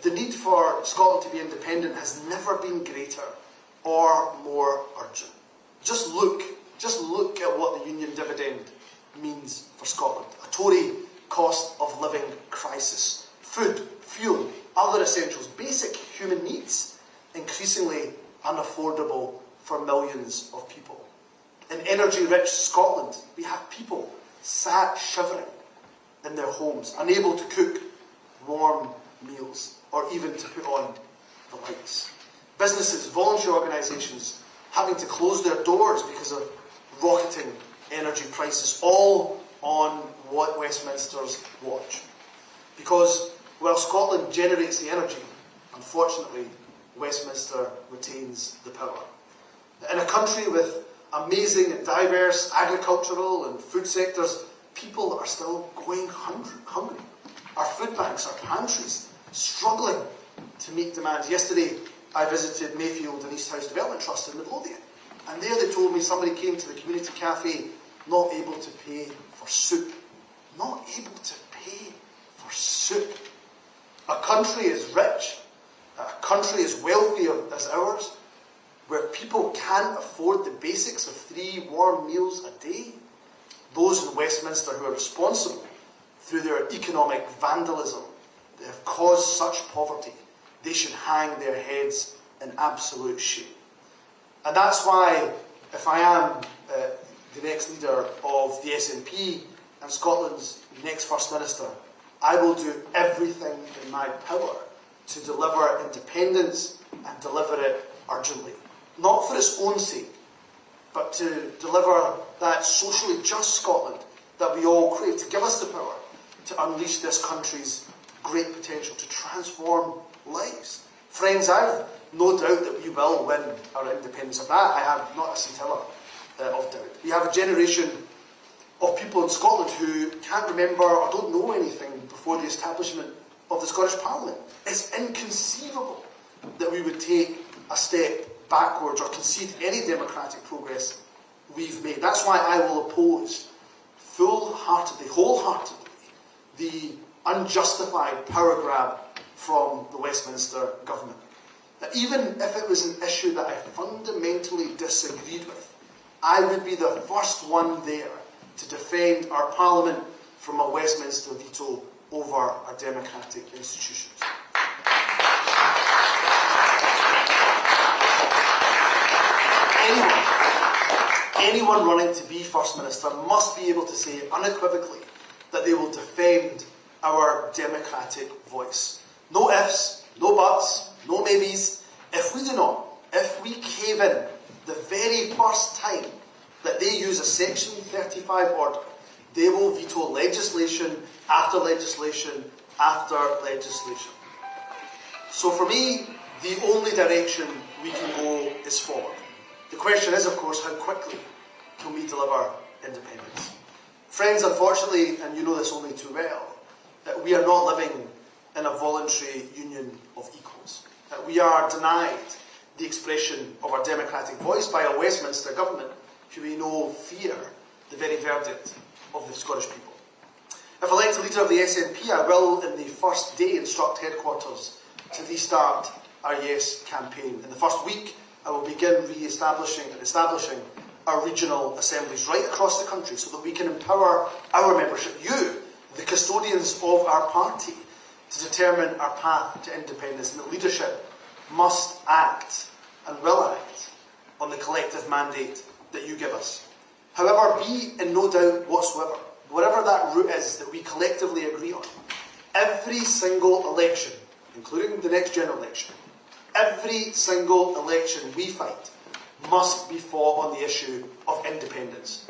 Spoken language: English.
the need for Scotland to be independent has never been greater or more urgent. Just look at what the union dividend means for Scotland. A Tory cost of living crisis. Food, fuel, other essentials, basic human needs, increasingly unaffordable for millions of people. In energy-rich Scotland, we have people sat shivering in their homes, unable to cook warm meals or even to put on the lights. Businesses, voluntary organisations having to close their doors because of rocketing energy prices, all on what Westminster's watch. Because while Scotland generates the energy, unfortunately, Westminster retains the power. In a country with amazing and diverse agricultural and food sectors, people are still going hungry. Our food banks, our pantries, struggling to meet demands. Yesterday, I visited Mayfield and East House Development Trust in Midlothian, and there they told me somebody came to the community cafe not able to pay for soup. Not able to pay for soup. A country as rich, a country as wealthy as ours, where people can't afford the basics of 3 warm meals a day, those in Westminster who are responsible through their economic vandalism that have caused such poverty, they should hang their heads in absolute shame. And that's why, if I am the next leader of the SNP and Scotland's next First Minister, I will do everything in my power to deliver independence and deliver it urgently. Not for its own sake, but to deliver that socially just Scotland that we all crave, to give us the power to unleash this country's great potential, to transform lives. Friends, I have no doubt that we will win our independence. Of that, I have not a scintilla of doubt. We have a generation of people in Scotland who can't remember or don't know anything before the establishment of the Scottish Parliament. It's inconceivable that we would take a step backwards or concede any democratic progress we've made. That's why I will oppose full-heartedly, wholeheartedly, the unjustified power grab from the Westminster government. Now, even if it was an issue that I fundamentally disagreed with, I would be the first one there to defend our Parliament from a Westminster veto over our democratic institutions. Anyone running to be First Minister must be able to say unequivocally that they will defend our democratic voice. No ifs, no buts, no maybes. If we do not, if we cave in the very first time that they use a Section 35 order, they will veto legislation after legislation after legislation. So for me, the only direction we can go is forward. The question is, of course, how quickly can we deliver independence? Friends, unfortunately, and you know this only too well, that we are not living in a voluntary union of equals. That we are denied the expression of our democratic voice by a Westminster government who we know fear the very verdict of the Scottish people. If elected leader of the SNP, I will, in the first day, instruct headquarters to restart our Yes campaign. In the first week, I will begin establishing our regional assemblies right across the country so that we can empower our membership, you, the custodians of our party, to determine our path to independence. And the leadership must act and will act on the collective mandate that you give us. However, be in no doubt whatsoever, whatever that route is that we collectively agree on, every single election, including the next general election, every single election we fight must be fought on the issue of independence.